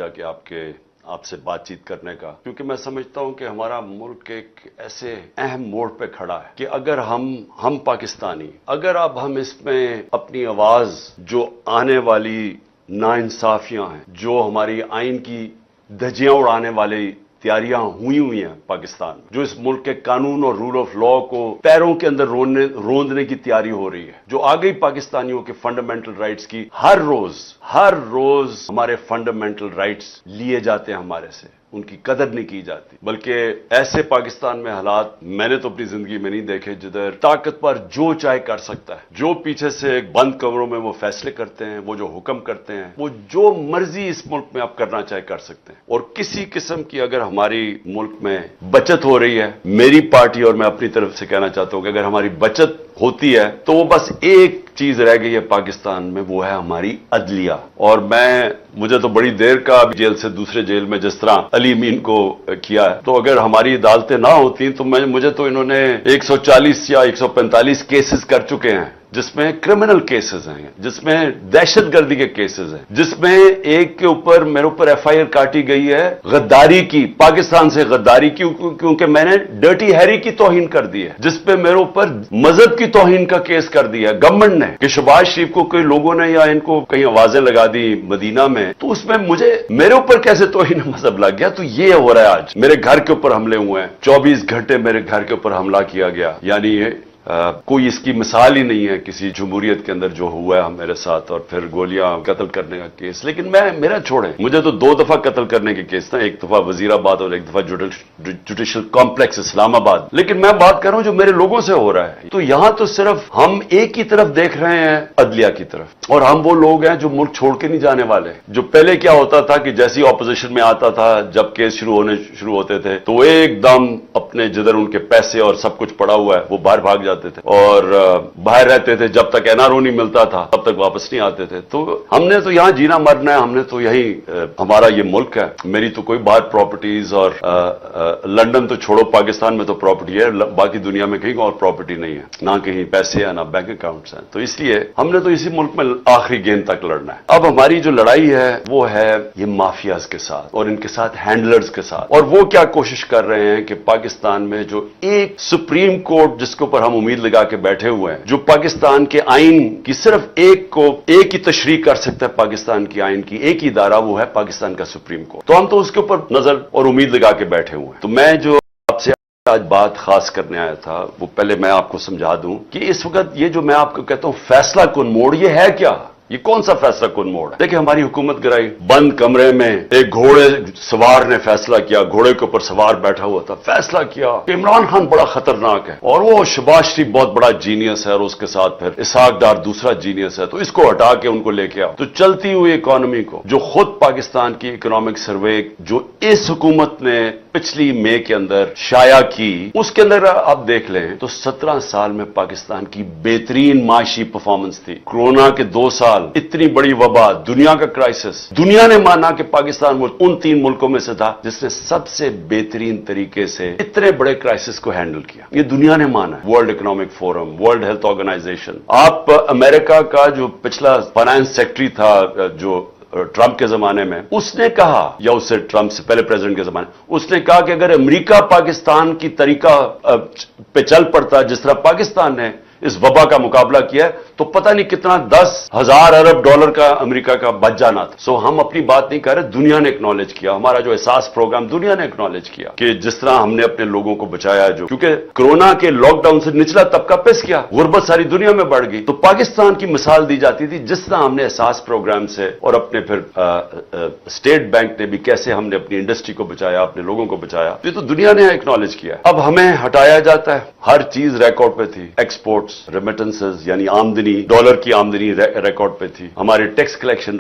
سوچا کہ آپ سے بات چیت کرنے کا، کیونکہ میں سمجھتا ہوں کہ ہمارا ملک ایک ایسے اہم موڑ پہ کھڑا ہے کہ اگر ہم پاکستانی، اگر اب ہم اس میں اپنی آواز، جو آنے والی ناانصافیاں ہیں، جو ہماری آئین کی دھجیاں اڑانے والی تیاریاں ہوئی ہیں پاکستان میں، جو اس ملک کے قانون اور رول آف لا کو پیروں کے اندر روندنے کی تیاری ہو رہی ہے، جو آگئی پاکستانیوں کے فنڈامنٹل رائٹس کی ہر روز ہمارے فنڈامنٹل رائٹس لیے جاتے ہیں ہمارے سے، ان کی قدر نہیں کی جاتی، بلکہ ایسے پاکستان میں حالات میں نے تو اپنی زندگی میں نہیں دیکھے جدھر طاقت پر جو چاہے کر سکتا ہے، جو پیچھے سے بند کمروں میں وہ فیصلے کرتے ہیں، وہ جو حکم کرتے ہیں، وہ جو مرضی اس ملک میں آپ کرنا چاہے کر سکتے ہیں، اور کسی قسم کی اگر ہماری ملک میں بچت ہو رہی ہے، میری پارٹی اور میں اپنی طرف سے کہنا چاہتا ہوں کہ اگر ہماری بچت ہوتی ہے تو وہ بس ایک چیز رہ گئی ہے پاکستان میں، وہ ہے ہماری عدلیہ۔ اور مجھے تو بڑی دیر کا جیل سے دوسرے جیل میں جس طرح علی امین کو کیا ہے، تو اگر ہماری عدالتیں نہ ہوتی تو مجھے تو انہوں نے 140 یا 145 کیسز کر چکے ہیں، جس میں کرمنل کیسز ہیں، جس میں دہشت گردی کے کیسز ہیں، جس میں ایک کے اوپر میرے اوپر ایف آئی آر کاٹی گئی ہے غداری کی، پاکستان سے غداری کی، کیونکہ میں نے ڈرٹی ہیری کی توہین کر دی ہے، جس پہ میرے اوپر مذہب کی توہین کا کیس کر دیا ہے گورنمنٹ نے، کہ شہباز شریف کو کوئی لوگوں نے یا ان کو کئی آوازیں لگا دی مدینہ میں، تو اس میں میرے اوپر کیسے توہین مذہب لگ گیا؟ تو یہ ہو رہا ہے آج، میرے گھر کے اوپر حملے ہوئے ہیں، 24 گھنٹے میرے گھر کے اوپر حملہ کیا گیا، یعنی کوئی اس کی مثال ہی نہیں ہے کسی جمہوریت کے اندر جو ہوا ہے میرے ساتھ، اور پھر گولیاں قتل کرنے کا کیس۔ لیکن میرا چھوڑیں، مجھے تو 2 دفعہ قتل کرنے کے کیس تھا، ایک دفعہ وزیر آباد اور ایک دفعہ جوڈیشل کمپلیکس اسلام آباد، لیکن میں بات کر رہا ہوں جو میرے لوگوں سے ہو رہا ہے۔ تو یہاں تو صرف ہم ایک ہی طرف دیکھ رہے ہیں، عدلیہ کی طرف، اور ہم وہ لوگ ہیں جو ملک چھوڑ کے نہیں جانے والے۔ جو پہلے کیا ہوتا تھا کہ جیسی اپوزیشن میں آتا تھا، جب کیس شروع ہوتے تھے تو ایک دم اپنے جدھر ان کے پیسے اور سب کچھ پڑا ہوا ہے وہ باہر بھاگ جاتے تھے اور باہر رہتے تھے، جب تک این آر او نہیں ملتا تھا تب تک واپس نہیں آتے تھے۔ تو ہم نے تو یہاں جینا مرنا ہے، ہم نے تو یہی، ہمارا یہ ملک ہے۔ میری تو کوئی باہر پراپرٹیز اور لنڈن تو چھوڑو، پاکستان میں تو پراپرٹی ہے، باقی دنیا میں کہیں اور پراپرٹی نہیں ہے، نہ کہیں پیسے ہیں نہ بینک اکاؤنٹس ہیں۔ تو اس لیے ہم نے تو اسی ملک میں آخری گیند تک لڑنا ہے۔ اب ہماری جو لڑائی ہے وہ ہے یہ مافیاز کے ساتھ اور ان کے ساتھ ہینڈلرز کے ساتھ، اور وہ کیا کوشش کر رہے ہیں کہ پاکستان میں جو ایک سپریم کورٹ جس کے اوپر ہم امید لگا کے بیٹھے ہوئے ہیں، جو پاکستان کے آئین کی صرف ایک ہی تشریح کر سکتا ہے، پاکستان کی آئین کی ایک ہی ادارہ، وہ ہے پاکستان کا سپریم کورٹ، تو ہم تو اس کے اوپر نظر اور امید لگا کے بیٹھے ہوئے ہیں۔ تو میں جو آپ سے آج بات خاص کرنے آیا تھا وہ پہلے میں آپ کو سمجھا دوں کہ اس وقت یہ جو میں آپ کو کہتا ہوں فیصلہ کن موڑ، یہ ہے کیا؟ یہ کون سا فیصلہ کن موڑ ہے؟ دیکھیں، ہماری حکومت گرائی، بند کمرے میں ایک گھوڑے سوار نے فیصلہ کیا، گھوڑے کے اوپر سوار بیٹھا ہوا تھا، فیصلہ کیا کہ عمران خان بڑا خطرناک ہے اور وہ شہباز شریف بہت بڑا جینیس ہے، اور اس کے ساتھ پھر اسحاق ڈار دوسرا جینیس ہے، تو اس کو ہٹا کے ان کو لے کے آؤ۔ تو چلتی ہوئی اکانومی کو، جو خود پاکستان کی اکنامک سروے جو اس حکومت نے پچھلی مئی کے اندر شائع کی، اس کے اندر آپ دیکھ لیں تو 17 سال میں پاکستان کی بہترین معاشی پرفارمنس تھی۔ کورونا کے 2 سال، اتنی بڑی وبا، دنیا کا کرائسس، دنیا نے مانا کہ پاکستان ان 3 ملکوں میں سے تھا جس نے سب سے بہترین طریقے سے اتنے بڑے کرائسس کو ہینڈل کیا، یہ دنیا نے مانا ہے۔ World economic forum, world health organization, آپ امریکہ کا جو پچھلا فائنانس سیکٹری تھا جو ٹرمپ کے زمانے میں، اس نے کہا، یا اس سے ٹرمپ سے پہلے پریزیڈنٹ کے زمانے، اس نے کہا کہ اگر امریکہ پاکستان کی طریقہ پہ چل پڑتا جس طرح پاکستان نے اس وبا کا مقابلہ کیا تو پتہ نہیں کتنا 10,000 ارب ڈالر کا امریکہ کا بچ جانا تھا۔ سو ہم اپنی بات نہیں کر رہے، دنیا نے اکنالج کیا، ہمارا جو احساس پروگرام دنیا نے اکنالج کیا کہ جس طرح ہم نے اپنے لوگوں کو بچایا، جو کیونکہ کورونا کے لاک ڈاؤن سے نچلا طبقہ پس گیا، غربت ساری دنیا میں بڑھ گئی، تو پاکستان کی مثال دی جاتی تھی جس طرح ہم نے احساس پروگرام سے اور اپنے پھر اسٹیٹ بینک نے بھی کیسے ہم نے اپنی انڈسٹری کو بچایا، اپنے لوگوں کو بچایا، یہ تو دنیا نے اکنالج کیا۔ اب ہمیں ہٹایا جاتا ہے، ہر چیز ریکارڈ پہ تھی، ایکسپورٹس، ریمیٹنسز یعنی آمدنی، ڈالر کی آمدنی ریکارڈ پہ تھی، ہمارے ٹیکس کلیکشن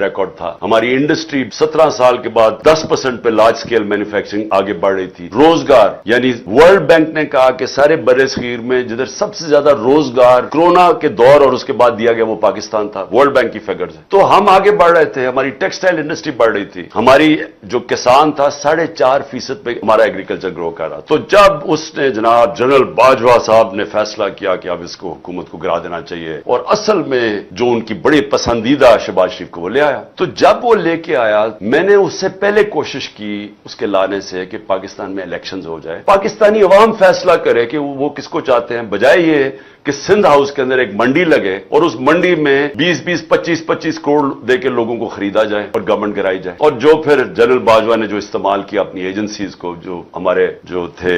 ریکارڈ تھا، ہماری انڈسٹری 17 سال کے بعد 10% پہ لارج سکیل مینوفیکچرنگ آگے بڑھ رہی تھی، روزگار، یعنی ورلڈ بینک نے کہا کہ سارے بر صغیر میں جدھر سب سے زیادہ روزگار کورونا کے دور اور اس کے بعد دیا گیا وہ پاکستان تھا، ورلڈ بینک کی فگرز ہے۔ تو ہم آگے بڑھ رہے تھے، ہماری ٹیکسٹائل انڈسٹری بڑھ رہی تھی، ہماری جو کسان تھا 4.5% پہ ہمارا ایگریکلچر گرو کر رہا۔ تو جب اس نے جناب جنرل باجوہ صاحب نے فیصلہ کیا کہ کہ اب اس کو حکومت کو گرا دینا چاہیے, اور اصل میں جو ان کی بڑی پسندیدہ شہباز شریف کو وہ لے آیا. تو جب وہ لے کے آیا, میں نے اس سے پہلے کوشش کی اس کے لانے سے کہ پاکستان میں الیکشنز ہو جائے, پاکستانی عوام فیصلہ کرے کہ وہ کس کو چاہتے ہیں, بجائے یہ کہ سندھ ہاؤس کے اندر ایک منڈی لگے اور اس منڈی میں 20-20, 25-25 کروڑ دے کے لوگوں کو خریدا جائے اور گورنمنٹ گرائی جائے. اور جو پھر جنرل باجوہ نے جو استعمال کیا اپنی ایجنسیز کو, جو ہمارے جو تھے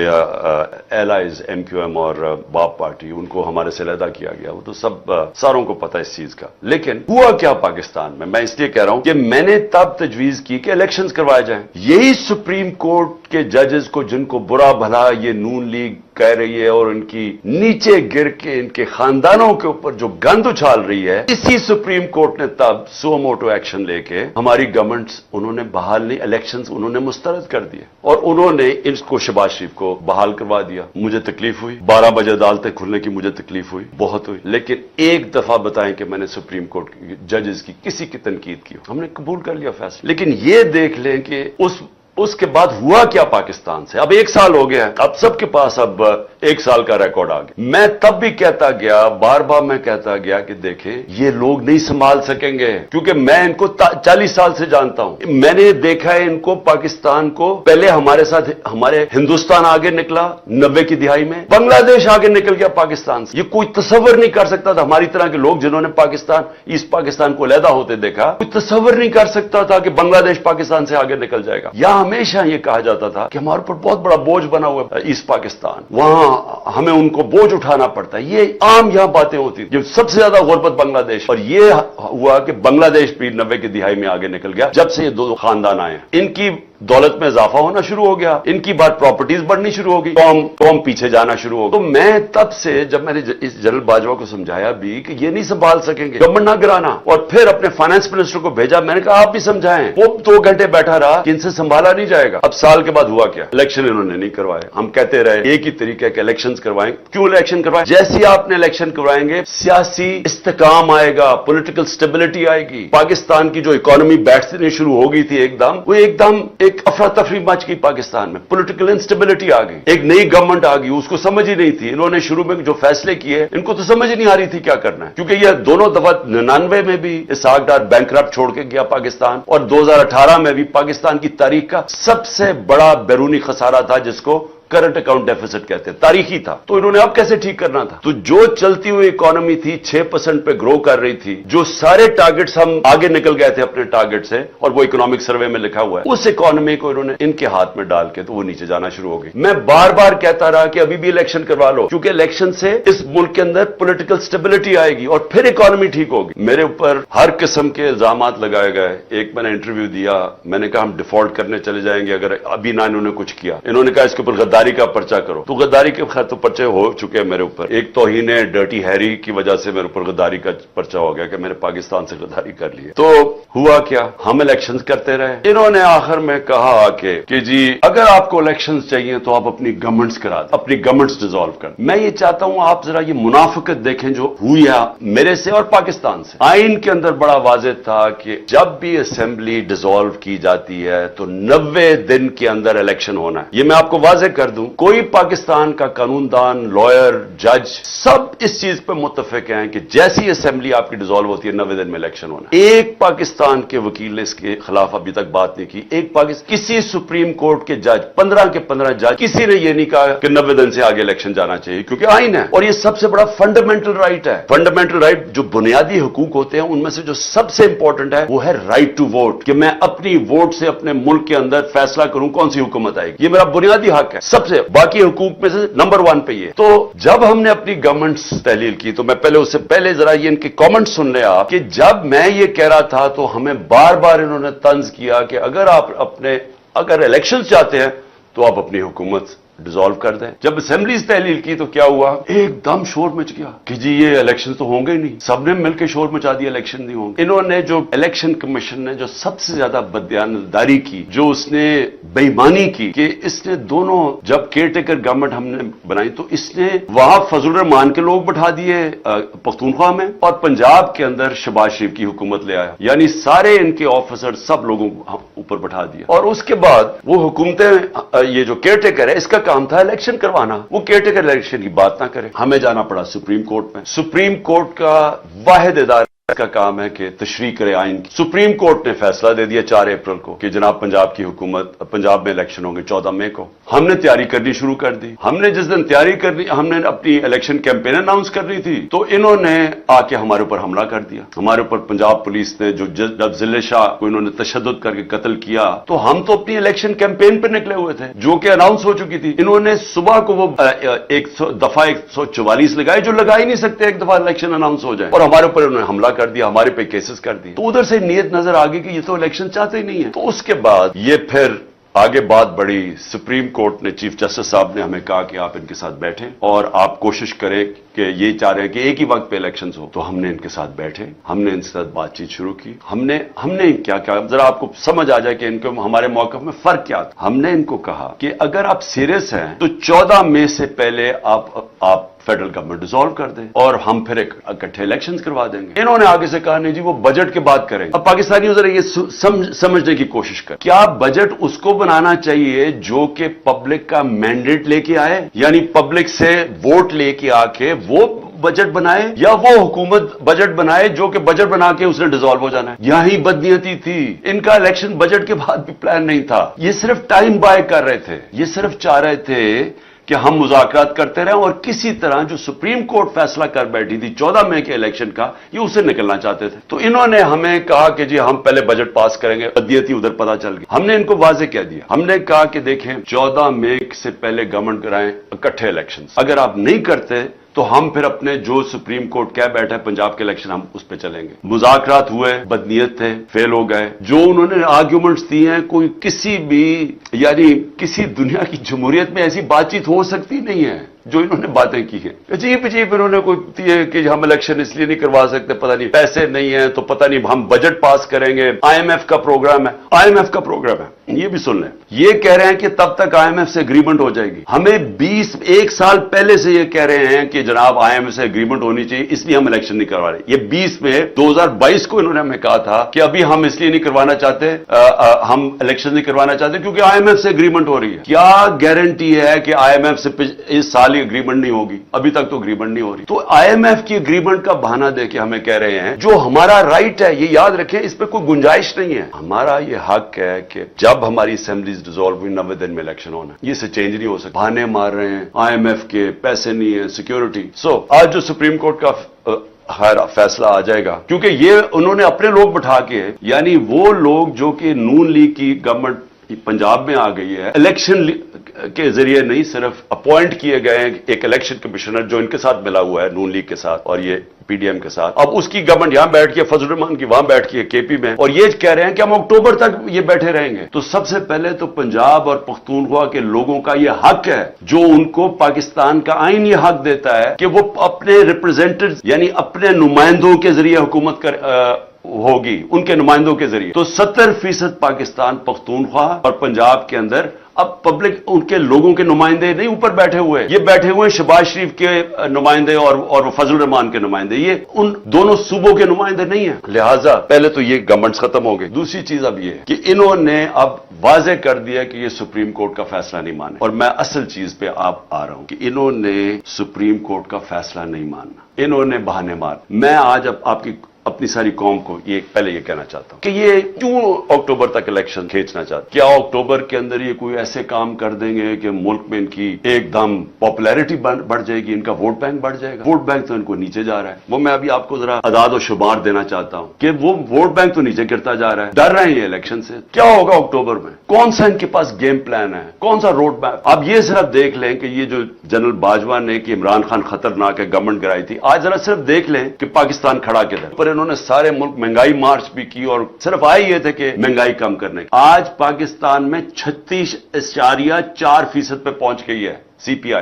ایلائز MQM اور باپ پارٹی, ان کو ہمارے سے علیحدہ کیا گیا. وہ تو سب ساروں کو پتہ اس چیز کا. لیکن ہوا کیا پاکستان میں اس لیے کہہ رہا ہوں کہ میں نے تب تجویز کی کہ الیکشنز کروائے جائیں. یہی سپریم کورٹ کے ججز کو, جن کو برا بھلا یہ نون لیگ کہہ رہی ہے اور ان کی نیچے گر کے ان کے خاندانوں کے اوپر جو گند اچھال رہی ہے, اسی سپریم کورٹ نے تب سو موٹو ایکشن لے کے ہماری گورنمنٹس انہوں نے بحال نہیں, الیکشنز انہوں نے مسترد کر دیے اور انہوں نے ان کو شہباز شریف کو بحال کروا دیا. مجھے تکلیف ہوئی, 12 بجے عدالتیں کھلنے کی مجھے تکلیف ہوئی, بہت ہوئی. لیکن ایک دفعہ بتائیں کہ میں نے سپریم کورٹ ججز کی کسی کی تنقید کی, ہم نے قبول کر لیا فیصلہ. لیکن یہ دیکھ لیں کہ اس کے بعد ہوا کیا پاکستان سے. اب 1 سال ہو گیا, اب سب کے پاس اب 1 سال کا ریکارڈ آ گیا. میں تب بھی کہتا گیا, بار بار میں کہتا گیا کہ دیکھیں یہ لوگ نہیں سنبھال سکیں گے, کیونکہ میں ان کو 40 سال سے جانتا ہوں. میں نے دیکھا ہے ان کو, پاکستان کو. پہلے ہمارے ساتھ ہمارے ہندوستان آگے نکلا 90 کی دہائی میں, بنگلہ دیش آگے نکل گیا پاکستان سے. یہ کوئی تصور نہیں کر سکتا تھا, ہماری طرح کے لوگ جنہوں نے پاکستان, ایسٹ پاکستان کو علیحدہ ہوتے دیکھا, کوئی تصور نہیں کر سکتا تھا کہ بنگلہ دیش پاکستان سے آگے نکل جائے گا. ہمیشہ یہ کہا جاتا تھا کہ ہمارے اوپر بہت بڑا بوجھ بنا ہوا ہے ایسٹ پاکستان, وہاں ہمیں ان کو بوجھ اٹھانا پڑتا ہے. یہ عام یہاں باتیں ہوتی تھیں. سب سے زیادہ غربت بنگلہ دیش, اور یہ ہوا کہ بنگلہ دیش بھی 90 کی دہائی میں آگے نکل گیا جب سے یہ 2 خاندان آئے ہیں. ان کی دولت میں اضافہ ہونا شروع ہو گیا, ان کی بات پراپرٹیز بڑھنی شروع ہو گئی, قوم پیچھے جانا شروع ہو گئی. تو میں تب سے, جب میں نے اس جنرل باجوہ کو سمجھایا بھی کہ یہ نہیں سنبھال سکیں گے, گورنمنٹ نہ گرانا, اور پھر اپنے فائنانس منسٹر کو بھیجا, میں نے کہا آپ بھی سمجھائیں. وہ 2 گھنٹے بیٹھا رہا کہ ان سے سنبھالا نہیں جائے گا. اب سال کے بعد ہوا کیا, الیکشن انہوں نے نہیں کروائے. ہم کہتے رہے ایک ہی طریقہ کہ الیکشن کروائیں. کیوں الیکشن کروائیں؟ جیسے آپ نے الیکشن کروائیں گے سیاسی استحکام آئے گا, پولیٹیکل سٹیبلٹی آئے گی. پاکستان کی جو اکانومی بیٹھنے شروع ہو گئی تھی ایک دم ایک افراتفری مچ گئی پاکستان میں, پولیٹیکل انسٹیبلٹی آ گئی. ایک نئی گورنمنٹ آ گئی, اس کو سمجھ ہی نہیں تھی. انہوں نے شروع میں جو فیصلے کیے ان کو تو سمجھ ہی نہیں آ رہی تھی کیا کرنا ہے, کیونکہ یہ دونوں دفعہ 99 میں بھی اسحاق ڈار بینکرپٹ چھوڑ کے گیا پاکستان, اور 2018 میں بھی پاکستان کی تاریخ کا سب سے بڑا بیرونی خسارہ تھا جس کو کرنٹ اکاؤنٹ ڈیفیسٹ کہتے ہیں, تاریخی تھا. تو انہوں نے اب کیسے ٹھیک کرنا تھا؟ تو جو چلتی ہوئی اکانومی تھی 6% پہ گرو کر رہی تھی, جو سارے ٹارگٹس ہم آگے نکل گئے تھے اپنے ٹارگٹ سے, اور وہ اکنامک سروے میں لکھا ہوا ہے, اس اکانومی کو انہوں نے ان کے ہاتھ میں ڈال کے تو وہ نیچے جانا شروع ہو گئی. میں بار بار کہتا رہا کہ ابھی بھی الیکشن کروا لو, کیونکہ الیکشن سے اس ملک کے اندر پولیٹیکل سٹیبلٹی آئے گی اور پھر اکانومی ٹھیک ہوگی. میرے اوپر ہر قسم کے الزامات لگائے گئے. ایک میں نے انٹرویو دیا, میں نے کہا ہم ڈیفالٹ کرنے چلے جائیں گے اگر ابھی نہ انہوں نے کچھ کیا. انہوں نے کہا اس کے اوپر غداری کا پرچہ کرو. تو غداری کے خیر تو پرچے ہو چکے ہیں میرے اوپر. ایک توہین ڈرٹی ہیری کی وجہ سے میرے اوپر غداری کا پرچہ ہو گیا کہ میں نے پاکستان سے غداری کر لی. تو ہوا کیا, ہم الیکشنز کرتے رہے. انہوں نے آخر میں کہا کہ جی اگر آپ کو الیکشنز چاہیے تو آپ اپنی گورنمنٹس کرا دیں, اپنی گورنمنٹس ڈیزالو کر. میں یہ چاہتا ہوں آپ ذرا یہ منافقت دیکھیں جو ہوئی ہے میرے سے اور پاکستان سے. آئین کے اندر بڑا واضح تھا کہ جب بھی اسمبلی ڈیزالو کی جاتی ہے تو 90 دن کے اندر الیکشن ہونا ہے. یہ میں آپ کو واضح کر دوں, کوئی پاکستان کا قانون دان, لائر, جج سب اس چیز پہ متفق ہیں کہ جیسی اسمبلی آپ کی ڈیزالو ہوتی ہے 90 دن میں الیکشن ہونا. ایک پاکستان کے وکیل نے اس کے خلاف ابھی تک بات نہیں کی. ایک کسی سپریم کورٹ کے جج 15 کے 15 جج کسی نے یہ نہیں کہا کہ 90 دن سے آگے الیکشن جانا چاہیے, کیونکہ آئین ہے اور یہ سب سے بڑا فنڈامنٹل رائٹ ہے. فنڈامنٹل رائٹ جو بنیادی حقوق ہوتے ہیں ان میں سے جو سب سے امپورٹنٹ ہے وہ ہے رائٹ ٹو ووٹ, کہ میں اپنی ووٹ سے اپنے ملک کے اندر فیصلہ کروں کون سی حکومت آئے گی. یہ میرا بنیادی حق ہے. سب سے باقی حقوق میں سے نمبر 1 پہ یہ. تو جب ہم نے اپنی گورنمنٹس تحلیل کی تو میں پہلے اس سے پہلے ذرا یہ ان کے کامنٹ سن لیا کہ جب میں یہ کہہ رہا تھا تو ہمیں بار بار انہوں نے طنز کیا کہ اگر الیکشن چاہتے ہیں تو آپ اپنی حکومت ڈیزالو کر دیں. جب اسمبلیز تحلیل کی تو کیا ہوا, ایک دم شور مچ گیا کہ جی یہ الیکشن تو ہوں گے ہی نہیں. سب نے مل کے شور مچا دیا الیکشن نہیں ہوں گے. انہوں نے جو الیکشن کمیشن نے جو سب سے زیادہ بددیانتداری کی, جو اس نے بے ایمانی کی, کہ اس نے دونوں جب کیئر ٹیکر گورنمنٹ ہم نے بنائی تو اس نے وہاں فضل الرحمان کے لوگ بٹھا دیے پختونخوا میں, اور پنجاب کے اندر شہباز شریف کی حکومت لے آیا. یعنی سارے ان کے آفیسر سب لوگوں کو اوپر بٹھا دیا. اور اس کے بعد وہ حکومتیں, یہ جو کیئر ٹیکر ہے اس کا کام تھا الیکشن کروانا, وہ کیئر ٹیکر الیکشن کی بات نہ کرے. ہمیں جانا پڑا سپریم کورٹ میں. سپریم کورٹ کا واحد ادارہ کا کام ہے کہ تشریح کرے آئین کی. سپریم کورٹ نے فیصلہ دے دیا 4 اپریل کو کہ جناب پنجاب کی حکومت, پنجاب میں الیکشن ہوں گے 14 مئی کو. ہم نے تیاری کرنی شروع کر دی. ہم نے جس دن تیاری کرنی, ہم نے اپنی الیکشن کیمپین اناؤنس کرنی تھی, تو انہوں نے آ کے ہمارے اوپر حملہ کر دیا. ہمارے اوپر پنجاب پولیس نے جب ضلع شاہ کو انہوں نے تشدد کر کے قتل کیا, تو ہم تو اپنی الیکشن کیمپین پہ نکلے ہوئے تھے جو کہ اناؤنس ہو چکی تھی. انہوں نے صبح کو وہ دفعہ 144 لگائے جو لگا ہی نہیں سکتے ایک دفعہ الیکشن اناؤنس ہو جائے, اور ہمارے اوپر انہوں نے حملہ کر دیا, ہمارے پہ کیسز کر دی. تو ادھر سے نیت نظر آ گئی کہ یہ تو الیکشن چاہتے ہی نہیں ہے. تو اس کے بعد یہ پھر آگے بات بڑھی. سپریم کورٹ نے, چیف جسٹس صاحب نے ہمیں کہا کہ آپ ان کے ساتھ بیٹھیں اور آپ کوشش کریں کہ یہ چاہ رہے ہیں کہ ایک ہی وقت پہ الیکشنز ہو. تو ہم نے ان کے ساتھ بیٹھے, ہم نے ان کے ساتھ بات چیت شروع کی. ہم نے کیا کہا, ذرا آپ کو سمجھ آ جائے کہ ان کے ہمارے موقف میں فرق کیا تھا. ہم نے ان کو کہا کہ اگر آپ سیریس ہیں تو 14 مئی سے پہلے آپ فیڈرل گورنمنٹ ڈیزالو کر دیں اور ہم پھر اکٹھے الیکشنز کروا دیں گے. انہوں نے آگے سے کہا نہیں جی وہ بجٹ کے بات کریں. اب پاکستانیوں ذرا یہ سمجھنے کی کوشش کریں, کیا بجٹ اس کو بنانا چاہیے جو کہ پبلک کا مینڈیٹ لے کے آئے, یعنی پبلک سے ووٹ لے کے آ کے وہ بجٹ بنائے, یا وہ حکومت بجٹ بنائے جو کہ بجٹ بنا کے اس نے ڈیزالو ہو جانا ہے؟ یہی بدنیتی تھی. ان کا الیکشن بجٹ کے بعد بھی پلان نہیں تھا. یہ صرف ٹائم بائی کر رہے تھے. یہ صرف چاہ رہے تھے کہ ہم مذاکرات کرتے رہیں اور کسی طرح جو سپریم کورٹ فیصلہ کر بیٹھی تھی 14 مئی کے الیکشن کا, یہ اسے نکلنا چاہتے تھے. تو انہوں نے ہمیں کہا کہ جی ہم پہلے بجٹ پاس کریں گے. بدیتی ادھر پتا چل گئی. ہم نے ان کو واضح کہہ دیا, ہم نے کہا کہ دیکھیں 14 مئی سے پہلے گورنمنٹ کرائیں اکٹھے الیکشن. اگر آپ نہیں کرتے تو ہم پھر اپنے جو سپریم کورٹ کہہ بیٹھے پنجاب کے الیکشن ہم اس پہ چلیں گے. مذاکرات ہوئے, بدنیت تھے, فیل ہو گئے. جو انہوں نے آرگیومنٹس دی ہیں, کوئی کسی بھی یعنی کسی دنیا کی جمہوریت میں ایسی بات چیت ہو سکتی نہیں ہے جو انہوں نے باتیں کی ہیں. عجیب انہوں نے کوئی کہ ہم الیکشن اس لیے نہیں کروا سکتے, پتہ نہیں پیسے نہیں ہیں, تو پتہ نہیں ہم بجٹ پاس کریں گے. آئی ایم ایف کا پروگرام ہے, آئی ایم ایف کا پروگرام ہے, یہ بھی سن لیں. یہ کہہ رہے ہیں کہ تب تک آئی ایم ایف سے اگریمنٹ ہو جائے گی. ہمیں 1 سال پہلے سے یہ کہہ رہے ہیں کہ جناب آئی ایم ایف سے اگریمنٹ ہونی چاہیے, اس لیے ہم الیکشن نہیں کروا رہے. یہ 20 میں 2022 کو انہوں نے ہمیں کہا تھا کہ ابھی ہم اس لیے نہیں کروانا چاہتے, ہم الیکشن نہیں کروانا چاہتے کیونکہ آئی ایم ایف سے اگریمنٹ ہو رہی ہے. کیا گارنٹی ہے کہ آئی ایم ایف سے اس سال ہی اگریمنٹ نہیں ہوگی؟ ابھی تک تو اگریمنٹ نہیں ہو رہی. تو آئی ایم ایف کی اگریمنٹ کا بہانہ دے کے ہمیں کہہ رہے ہیں جو ہمارا رائٹ ہے, یہ یاد رکھیں, اس پہ کوئی گنجائش نہیں ہے. ہمارا یہ حق ہے کہ جب ہماری اسمبلیز ڈیزالو ہوئی 90 دن میں الیکشن ہونا, یہ سے چینج نہیں ہو سکتا. بہانے مار رہے ہیں آئی ایم ایف کے, پیسے نہیں ہیں, سیکیورٹی. آج جو سپریم کورٹ کا فیصلہ آ جائے گا, کیونکہ یہ انہوں نے اپنے لوگ بٹھا کے, یعنی وہ لوگ جو کہ نون لیگ کی گورنمنٹ پنجاب میں آ گئی ہے, الیکشن کے ذریعے نہیں, صرف اپوائنٹ کیے گئے ایک الیکشن کمشنر جو ان کے ساتھ ملا ہوا ہے نون لیگ کے ساتھ اور یہ پی ڈی ایم کے ساتھ. اب اس کی گورنمنٹ یہاں بیٹھ کے, فضل الرحمان کی وہاں بیٹھ کے کے پی میں, اور یہ کہہ رہے ہیں کہ ہم اکتوبر تک یہ بیٹھے رہیں گے. تو سب سے پہلے تو پنجاب اور پختونخوا کے لوگوں کا یہ حق ہے جو ان کو پاکستان کا آئین یہ حق دیتا ہے کہ وہ اپنے ریپرزینٹیو یعنی اپنے نمائندوں کے ذریعے حکومت ہوگی, ان کے نمائندوں کے ذریعے. تو 70% پاکستان پختونخوا اور پنجاب کے اندر اب پبلک ان کے لوگوں کے نمائندے نہیں اوپر بیٹھے ہوئے, یہ بیٹھے ہوئے شہباز شریف کے نمائندے اور فضل الرحمان کے نمائندے, یہ ان دونوں صوبوں کے نمائندے نہیں ہیں. لہٰذا پہلے تو یہ گورنمنٹس ختم ہو گئی. دوسری چیز اب یہ کہ انہوں نے اب واضح کر دیا کہ یہ سپریم کورٹ کا فیصلہ نہیں مانے, اور میں اصل چیز پہ آ رہا ہوں کہ انہوں نے سپریم کورٹ کا فیصلہ نہیں ماننا, انہوں نے بہانے مار. میں آج اب آپ کی اپنی ساری قوم کو پہلے یہ کہنا چاہتا ہوں کہ یہ کیوں اکتوبر تک الیکشن کھینچنا چاہتے؟ کیا اکتوبر کے اندر یہ کوئی ایسے کام کر دیں گے کہ ملک میں ان کی ایک دم پاپولیرٹی بڑھ جائے گی, ان کا ووٹ بینک بڑھ جائے گا؟ ووٹ بینک تو ان کو نیچے جا رہا ہے. وہ میں ابھی آپ کو ذرا اعداد و شمار دینا چاہتا ہوں کہ وہ ووٹ بینک تو نیچے گرتا جا رہا ہے. ڈر رہے ہیں یہ الیکشن سے. کیا ہوگا اکتوبر میں؟ کون سا ان کے پاس گیم پلان ہے, کون سا روڈ میپ؟ آپ یہ صرف دیکھ لیں کہ یہ جو جنرل باجوہ نے کہ عمران خان خطرناک ہے گورنمنٹ گرائی تھی, آج ذرا صرف دیکھ لیں کہ پاکستان کھڑا کدھر پر. انہوں نے سارے ملک مہنگائی مارچ بھی کی اور صرف آئے یہ تھے کہ مہنگائی کم کرنے کی. آج پاکستان میں 36.4% پہ پہنچ گئی ہے. CPI